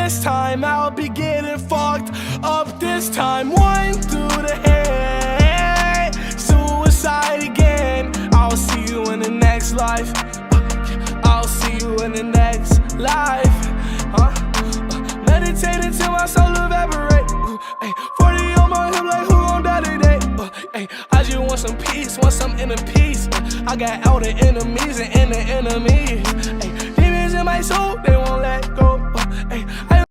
this time I'll be getting fucked up this time. One through the head, suicide again. I'll see you in the next life. I'll see you in the next life. Meditating till my soul evaporate. 40 on my hip like who gon' die today? I just want some peace, want some inner peace. I got all the enemies and inner enemies. Demons in my soul, they won't let go.